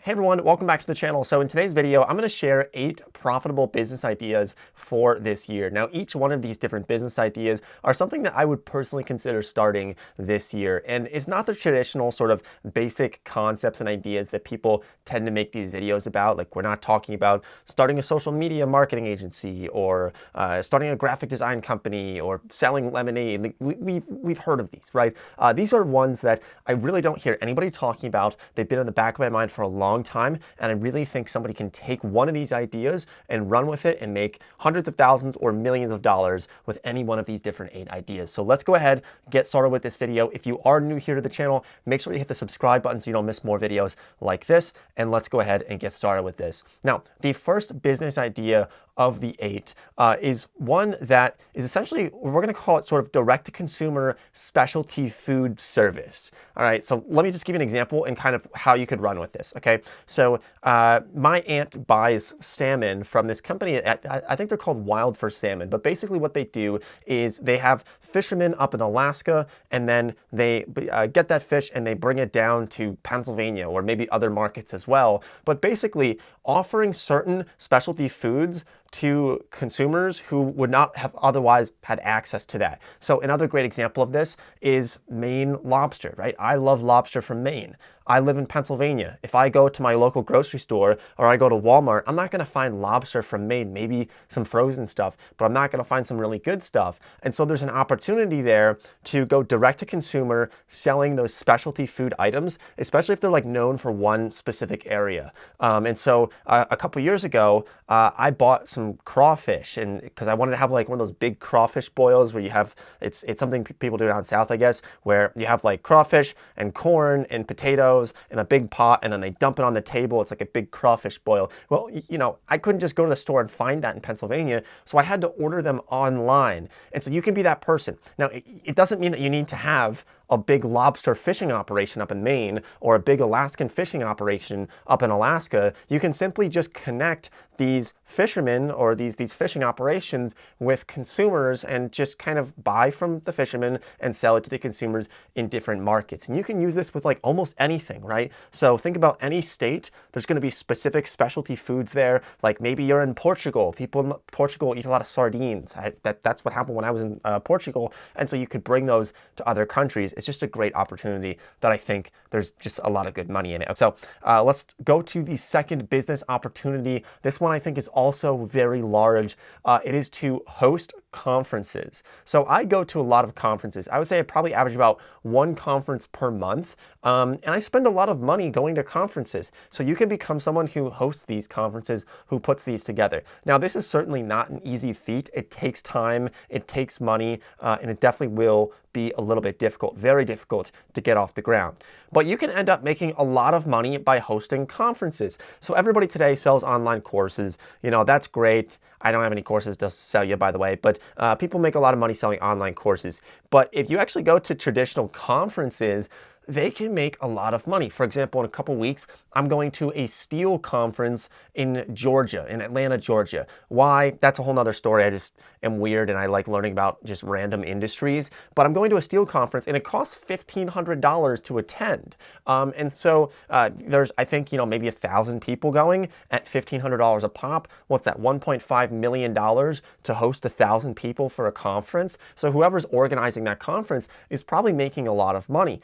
Hey everyone, welcome back to the channel. So in today's video, I'm going to share 8 profitable business ideas for this year. Now, each one of these different business ideas are something that I would personally consider starting this year. And it's not the traditional sort of basic concepts and ideas that people tend to make these videos about. Like, we're not talking about starting a social media marketing agency or starting a graphic design company or selling lemonade. Like, we've heard of these, right? These are ones that I really don't hear anybody talking about. They've been in the back of my mind for a long time, and I really think somebody can take one of these ideas and run with it and make hundreds of thousands or millions of dollars with any one of these different 8 ideas. So let's go ahead, get started with this video. If you are new here to the channel, make sure you hit the subscribe button so you don't miss more videos like this, and let's go ahead and get started with this. Now, the first business idea of the 8 is one that is essentially, we're going to call it sort of direct-to-consumer specialty food service. All right, so let me just give you an example and kind of how you could run with this, okay? So my aunt buys salmon from this company. I think they're called Wild for Salmon, but basically what they do is they have fishermen up in Alaska, and then they get that fish and they bring it down to Pennsylvania or maybe other markets as well. But basically offering certain specialty foods to consumers who would not have otherwise had access to that. So another great example of this is Maine lobster, right? I love lobster from Maine. I live in Pennsylvania. If I go to my local grocery store or I go to Walmart, I'm not going to find lobster from Maine, maybe some frozen stuff, but I'm not going to find some really good stuff. And so there's an opportunity there to go direct to consumer selling those specialty food items, especially if they're like known for one specific area. And so a couple years ago, I bought some crawfish, and because I wanted to have like one of those big crawfish boils where you have, it's something people do down south, I guess, where you have like crawfish and corn and potatoes in a big pot, and then they dump it on the table. It's like a big crawfish boil. Well, you know, I couldn't just go to the store and find that in Pennsylvania, so I had to order them online. And so you can be that person. Now, it doesn't mean that you need to have a big lobster fishing operation up in Maine or a big Alaskan fishing operation up in Alaska. You can simply just connect these fishermen or these fishing operations with consumers and just kind of buy from the fishermen and sell it to the consumers in different markets. And you can use this with like almost anything, right? So think about any state. There's going to be specific specialty foods there. Like maybe you're in Portugal. People in Portugal eat a lot of sardines. That's what happened when I was in Portugal. And so you could bring those to other countries. It's just a great opportunity that I think there's just a lot of good money in it. So let's go to the second business opportunity. This one I think is also very large. It is to host conferences. So I go to a lot of conferences. I would say I probably average about 1 conference per month. And I spend a lot of money going to conferences. So you can become someone who hosts these conferences, who puts these together. Now, this is certainly not an easy feat. It takes time, it takes money, and it definitely will be a little bit difficult, very difficult to get off the ground. But you can end up making a lot of money by hosting conferences. So everybody today sells online courses. You know, that's great. I don't have any courses to sell you, by the way, but people make a lot of money selling online courses. But if you actually go to traditional conferences, they can make a lot of money. For example, in a couple weeks, I'm going to a steel conference in Georgia, in Atlanta, Georgia. Why? That's a whole nother story. I just am weird and I like learning about just random industries. But I'm going to a steel conference and it costs $1,500 to attend. And so there's, I think, you know, maybe 1,000 people going at $1,500 a pop. What's that? $1.5 million to host 1,000 people for a conference. So whoever's organizing that conference is probably making a lot of money.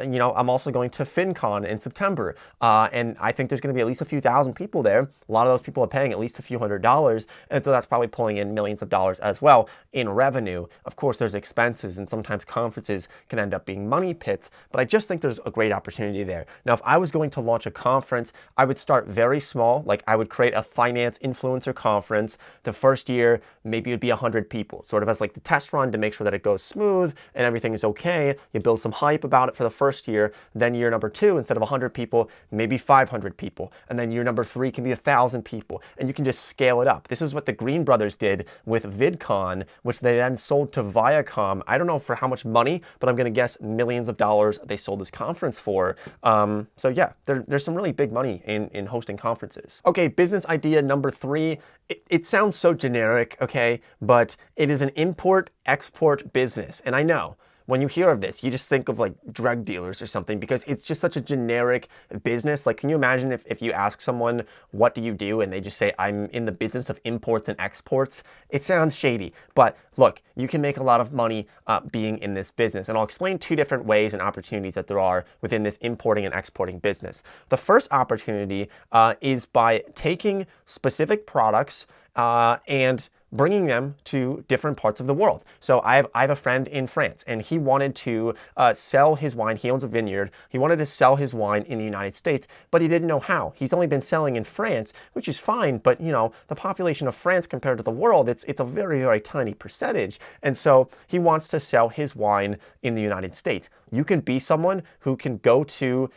You know, I'm also going to FinCon in September, and I think there's going to be at least a few thousand people there. A lot of those people are paying at least a few $100s, and so that's probably pulling in millions of dollars as well in revenue. Of course, there's expenses, and sometimes conferences can end up being money pits, but I just think there's a great opportunity there. Now, if I was going to launch a conference, I would start very small. Like I would create a finance influencer conference. The first year, maybe it would be 100 people, sort of as like the test run to make sure that it goes smooth and everything is okay. You build some hype about it for the first year. Then year number 2, instead of 100 people, maybe 500 people. And then year number 3 can be 1,000 people. And you can just scale it up. This is what the Green Brothers did with VidCon, which they then sold to Viacom. I don't know for how much money, but I'm going to guess millions of dollars they sold this conference for. So yeah, there's some really big money in hosting conferences. Okay, business idea number 3. It sounds so generic, okay, but it is an import-export business. And I know when you hear of this, you just think of like drug dealers or something, because it's just such a generic business. Like, can you imagine if you ask someone, what do you do? And they just say, I'm in the business of imports and exports. It sounds shady, but look, you can make a lot of money being in this business. And I'll explain two different ways and opportunities that there are within this importing and exporting business. The first opportunity is by taking specific products and bringing them to different parts of the world. So I have a friend in France, and he wanted to sell his wine. He owns a vineyard. He wanted to sell his wine in the United States, but he didn't know how. He's only been selling in France, which is fine, but you know, the population of France compared to the world, it's a very, very tiny percentage. And so he wants to sell his wine in the United States. You can be someone who can go to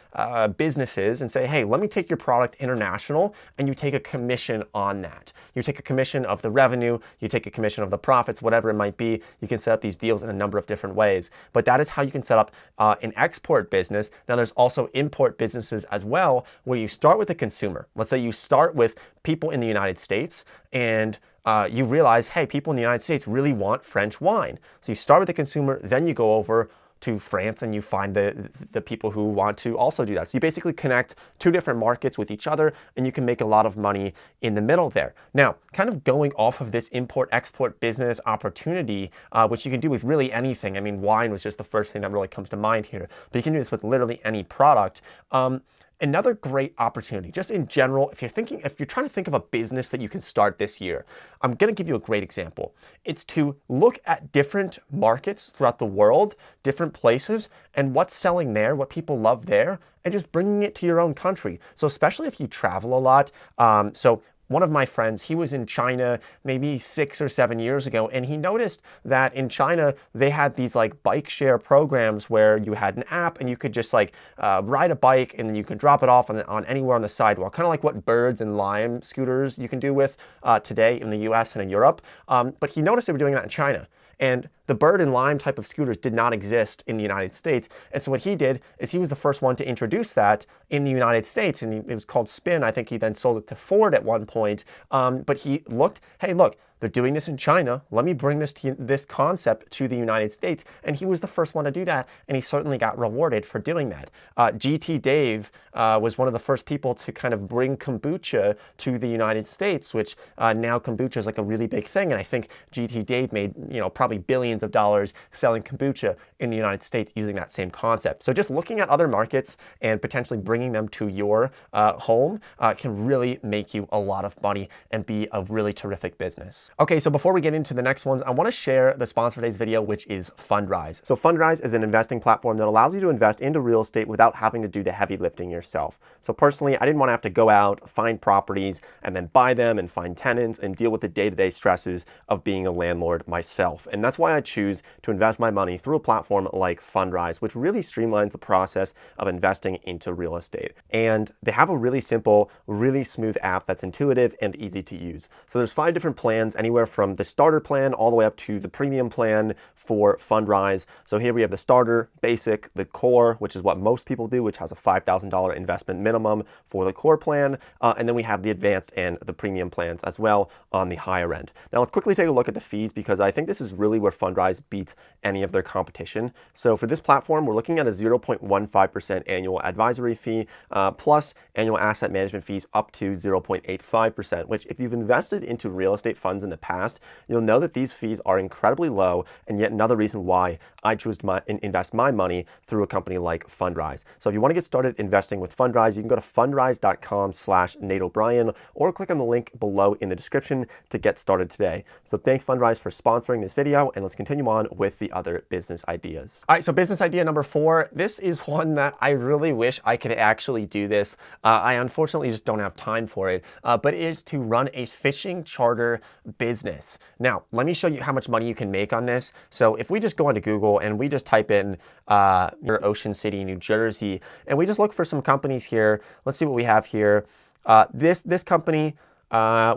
businesses and say, hey, let me take your product international, and you take a commission on that. You take a commission of the revenue, you take a commission of the profits, whatever it might be. You can set up these deals in a number of different ways. But that is how you can set up an export business. Now, there's also import businesses as well, where you start with the consumer. Let's say you start with people in the United States, and you realize, hey, people in the United States really want French wine. So you start with the consumer, then you go over to France and you find the people who want to also do that. So you basically connect two different markets with each other, and you can make a lot of money in the middle there. Now, kind of going off of this import-export business opportunity, which you can do with really anything. I mean, wine was just the first thing that really comes to mind here, but you can do this with literally any product. Another great opportunity, just in general, if you're trying to think of a business that you can start this year, I'm going to give you a great example. It's to look at different markets throughout the world, different places, and what's selling there, what people love there, and just bringing it to your own country. So especially if you travel a lot, one of my friends, he was in China maybe 6 or 7 years ago, and he noticed that in China, they had these like bike share programs where you had an app and you could just like ride a bike, and then you could drop it off on anywhere on the sidewalk, kind of like what Birds and Lime scooters you can do with today in the US and in Europe. But he noticed they were doing that in China. And the Bird and Lime type of scooters did not exist in the United States. And so what he did is he was the first one to introduce that in the United States. And it was called Spin. I think he then sold it to Ford at one point. But he looked, hey, look, they're doing this in China. Let me bring this concept to the United States. And he was the first one to do that. And he certainly got rewarded for doing that. GT Dave was one of the first people to kind of bring kombucha to the United States, which now kombucha is like a really big thing. And I think GT Dave made, probably billions of dollars selling kombucha in the United States using that same concept. So just looking at other markets and potentially bringing them to your home can really make you a lot of money and be a really terrific business. Okay, so before we get into the next ones, I want to share the sponsor for today's video, which is Fundrise. So Fundrise is an investing platform that allows you to invest into real estate without having to do the heavy lifting yourself. So personally, I didn't want to have to go out, find properties, and then buy them and find tenants and deal with the day-to-day stresses of being a landlord myself. And that's why I choose to invest my money through a platform like Fundrise, which really streamlines the process of investing into real estate. And they have a really simple, really smooth app that's intuitive and easy to use. So there's 5 different plans, anywhere from the starter plan all the way up to the premium plan for Fundrise. So here we have the starter, basic, the core, which is what most people do, which has a $5,000 investment minimum for the core plan. And then we have the advanced and the premium plans as well on the higher end. Now let's quickly take a look at the fees, because I think this is really where Fundrise beats any of their competition. So for this platform, we're looking at a 0.15% annual advisory fee, plus annual asset management fees up to 0.85%, which if you've invested into real estate funds in the past, you'll know that these fees are incredibly low, and yet another reason why I choose to invest my money through a company like Fundrise. So if you want to get started investing with Fundrise, you can go to fundrise.com/NateO'Brien or click on the link below in the description to get started today. So thanks Fundrise for sponsoring this video, and let's continue on with the other business ideas. All right, so business idea number 4. This is one that I really wish I could actually do this. I unfortunately just don't have time for it, but it is to run a fishing charter business. Now, let me show you how much money you can make on this. So if we just go onto Google and we just type in Ocean City, New Jersey, and we just look for some companies here. Let's see what we have here. This company,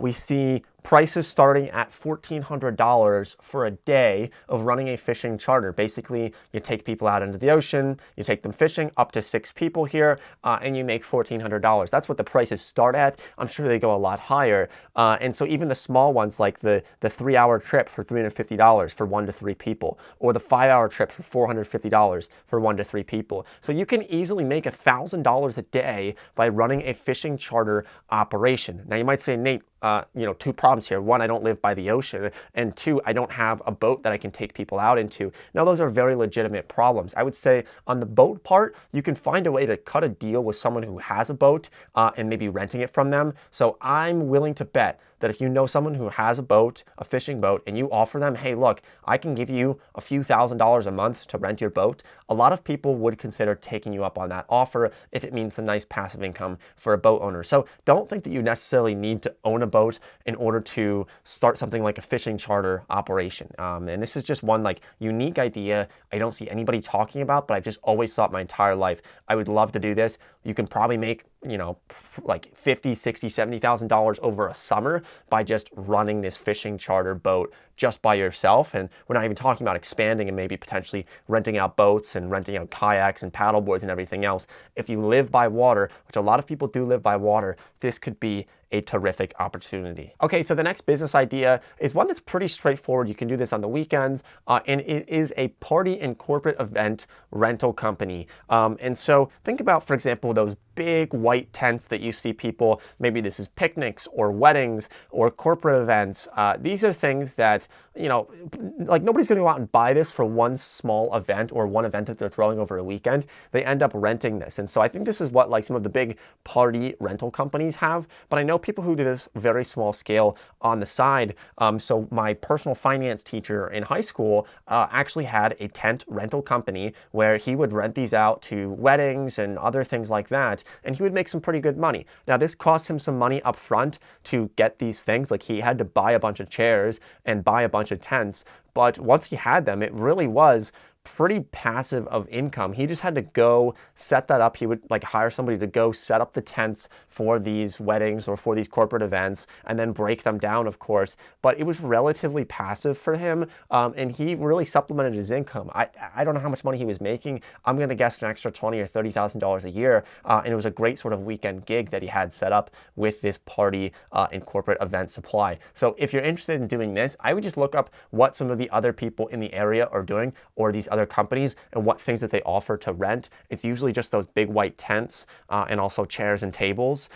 we see prices starting at $1,400 for a day of running a fishing charter. Basically, you take people out into the ocean, you take them fishing, up to 6 people here, and you make $1,400. That's what the prices start at. I'm sure they go a lot higher. And so even the small ones, like the 3-hour trip for $350 for 1 to 3 people, or the 5-hour trip for $450 for 1 to 3 people. So you can easily make $1,000 a day by running a fishing charter operation. Now you might say, Nate, 2 problems here. 1, I don't live by the ocean, and 2, I don't have a boat that I can take people out into. Now, those are very legitimate problems. I would say on the boat part, you can find a way to cut a deal with someone who has a boat and maybe renting it from them. So I'm willing to bet that if you know someone who has a boat, a fishing boat, and you offer them, hey, look, I can give you a few $1,000s a month to rent your boat, a lot of people would consider taking you up on that offer if it means some nice passive income for a boat owner. So don't think that you necessarily need to own a boat in order to start something like a fishing charter operation. And this is just one like unique idea I don't see anybody talking about, but I've just always thought my entire life I would love to do this. You can probably make like $50,000, $60,000, $70,000 over a summer by just running this fishing charter boat just by yourself. And we're not even talking about expanding and maybe potentially renting out boats and renting out kayaks and paddle boards and everything else. If you live by water, which a lot of people do live by water, this could be a terrific opportunity. Okay, so the next business idea is one that's pretty straightforward. You can do this on the weekends, and it is a party and corporate event rental company. And so think about, for example, those big white tents that you see people, maybe this is picnics or weddings or corporate events. These are things that, like nobody's going to go out and buy this for one small event or one event that they're throwing over a weekend. They end up renting this. And so I think this is what like some of the big party rental companies have, but I know people who do this very small scale on the side. So my personal finance teacher in high school actually had a tent rental company where he would rent these out to weddings and other things like that, and he would make some pretty good money. Now this cost him some money up front to get these things. Like he had to buy a bunch of chairs and buy a bunch of tents, but once he had them, it really was pretty passive of income. He just had to go set that up. He would like hire somebody to go set up the tents for these weddings or for these corporate events and then break them down, of course. But it was relatively passive for him, and he really supplemented his income. I don't know how much money he was making. I'm going to guess an extra $20,000 or $30,000 a year, and it was a great sort of weekend gig that he had set up with this party and corporate event supply. So if you're interested in doing this, I would just look up what some of the other people in the area are doing, or these other companies, and what things that they offer to rent. It's usually just those big white tents and also chairs and tables.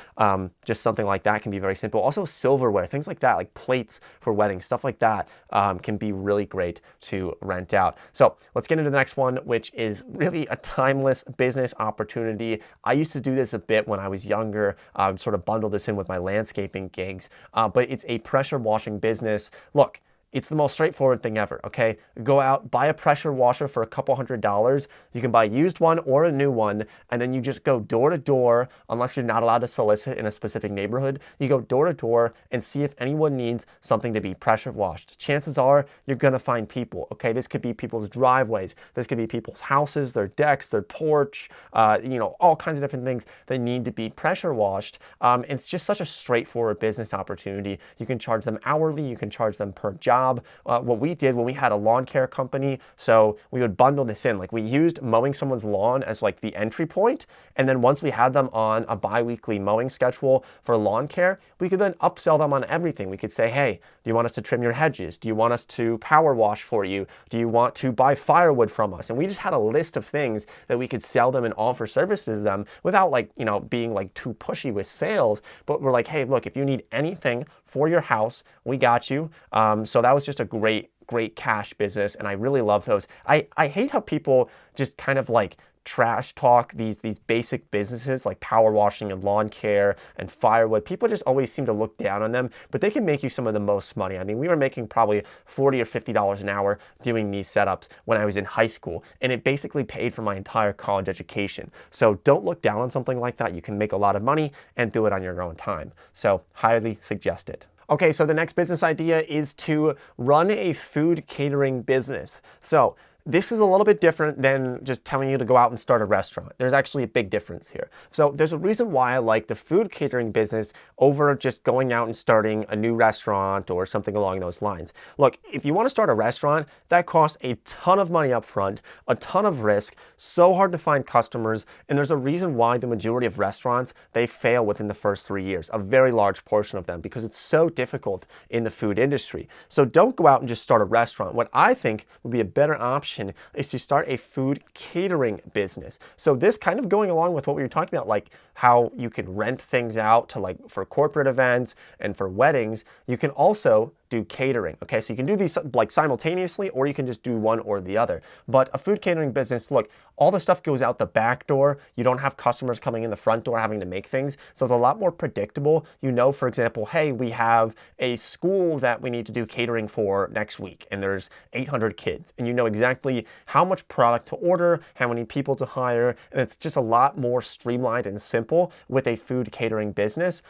Just something like that can be very simple. Also silverware, things like that, like plates for weddings, stuff like that can be really great to rent out. So let's get into the next one, which is really a timeless business opportunity. I used to do this a bit when I was younger. I would sort of bundle this in with my landscaping gigs, but it's a pressure washing business. Look, it's the most straightforward thing ever, okay? Go out, buy a pressure washer for a couple $100s. You can buy a used one or a new one, and then you just go door to door, unless you're not allowed to solicit in a specific neighborhood. You go door to door and see if anyone needs something to be pressure washed. Chances are you're gonna find people, okay? This could be people's driveways. This could be people's houses, their decks, their porch, all kinds of different things that need to be pressure washed. It's just such a straightforward business opportunity. You can charge them hourly, you can charge them per job. What we did when we had a lawn care company, so we would bundle this in. Like we used mowing someone's lawn as like the entry point, and then once we had them on a bi-weekly mowing schedule for lawn care, we could then upsell them on everything. We could say, hey, do you want us to trim your hedges? Do you want us to power wash for you? Do you want to buy firewood from us? And we just had a list of things that we could sell them and offer services to them without being like too pushy with sales. But we're like, hey, look, if you need anything for your house, we got you. So that was just a great cash business, and I really love those. I hate how people just kind of like trash talk these basic businesses like power washing and lawn care and firewood. People just always seem to look down on them, but they can make you some of the most money. I mean, we were making probably $40 or $50 an hour doing these setups when I was in high school, and it basically paid for my entire college education. So don't look down on something like that. You can make a lot of money and do it on your own time. So highly suggest it. Okay, so the next business idea is to run a food catering business. So this is a little bit different than just telling you to go out and start a restaurant. There's actually a big difference here. So there's a reason why I like the food catering business over just going out and starting a new restaurant or something along those lines. Look, if you want to start a restaurant, that costs a ton of money up front, a ton of risk, so hard to find customers, and there's a reason why the majority of restaurants, they fail within the first 3 years, a very large portion of them, because it's so difficult in the food industry. So don't go out and just start a restaurant. What I think would be a better option is to start a food catering business. So this kind of going along with what we were talking about, like how you could rent things out to like for corporate events and for weddings, you can also do catering. Okay, so you can do these like simultaneously, or you can just do one or the other. But a food catering business, look, all the stuff goes out the back door. You don't have customers coming in the front door having to make things. So it's a lot more predictable. You know, for example, hey, we have a school that we need to do catering for next week, and there's 800 kids, and you know exactly how much product to order, how many people to hire, and it's just a lot more streamlined and simple with a food catering business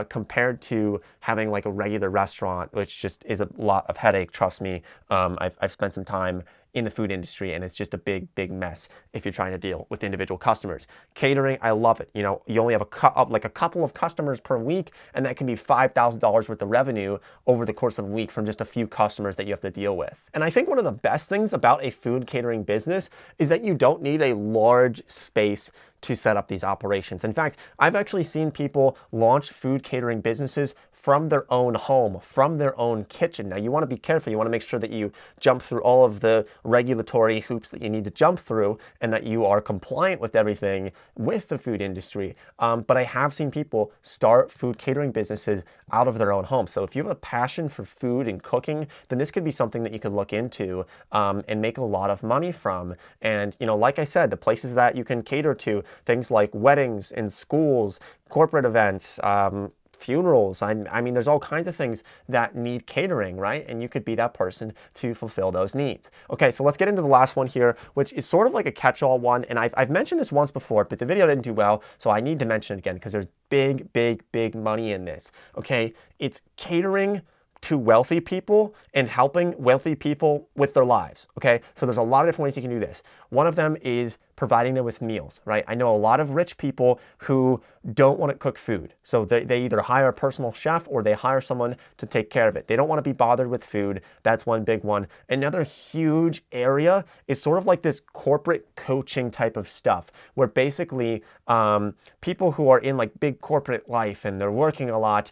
compared to having like a regular restaurant, which just is a lot of headache. Trust me, I've spent some time in the food industry, and it's just a big mess if you're trying to deal with individual customers. Catering, I love it. You know, you only have like a couple of customers per week, and that can be $5,000 worth of revenue over the course of a week from just a few customers that you have to deal with. And I think one of the best things about a food catering business is that you don't need a large space to set up these operations. In fact, I've actually seen people launch food catering businesses from their own home, from their own kitchen. Now, you want to be careful. You want to make sure that you jump through all of the regulatory hoops that you need to jump through and that you are compliant with everything with the food industry. But I have seen people start food catering businesses out of their own home. So if you have a passion for food and cooking, then this could be something that you could look into and make a lot of money from. And, you know, like I said, the places that you can cater to, things like weddings and schools, corporate events, funerals. I mean, there's all kinds of things that need catering, right? And you could be that person to fulfill those needs. Okay, so let's get into the last one here, which is sort of like a catch-all one. And I've mentioned this once before, but the video didn't do well, so I need to mention it again because there's big money in this. Okay, it's catering to wealthy people and helping wealthy people with their lives. Okay, so there's a lot of different ways you can do this. One of them is providing them with meals, right? I know a lot of rich people who don't want to cook food. So they either hire a personal chef or they hire someone to take care of it. They don't want to be bothered with food. That's one big one. Another huge area is sort of like this corporate coaching type of stuff, where basically people who are in like big corporate life and they're working a lot,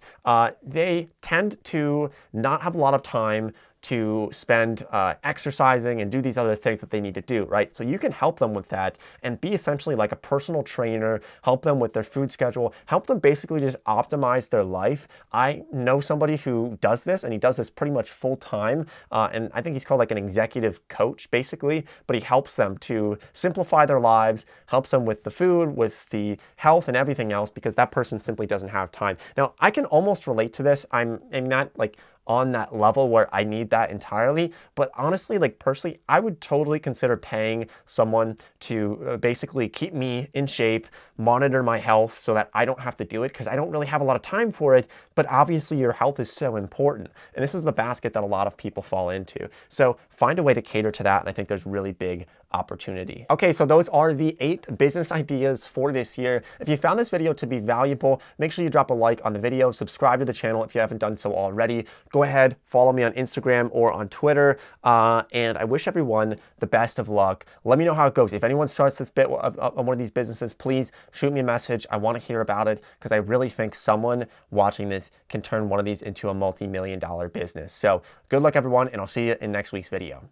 they tend to not have a lot of time to spend exercising and do these other things that they need to do, right? So you can help them with that and be essentially like a personal trainer, help them with their food schedule, help them basically just optimize their life. I know somebody who does this, and he does this pretty much full time, and I think he's called like an executive coach basically, but he helps them to simplify their lives, helps them with the food, with the health and everything else, because that person simply doesn't have time. Now, I can almost relate to this. I'm not like on that level where I need that entirely. But honestly, like personally, I would totally consider paying someone to basically keep me in shape, monitor my health so that I don't have to do it, because I don't really have a lot of time for it. But obviously your health is so important. And this is the basket that a lot of people fall into. So find a way to cater to that. And I think there's really big opportunity. Okay, so those are the 8 business ideas for this year. If you found this video to be valuable, make sure you drop a like on the video, subscribe to the channel if you haven't done so already. Go ahead, follow me on Instagram or on Twitter, and I wish everyone the best of luck. Let me know how it goes. If anyone starts this bit of one of these businesses, please shoot me a message. I want to hear about it, because I really think someone watching this can turn one of these into a multi-million-dollar business. So good luck, everyone, and I'll see you in next week's video.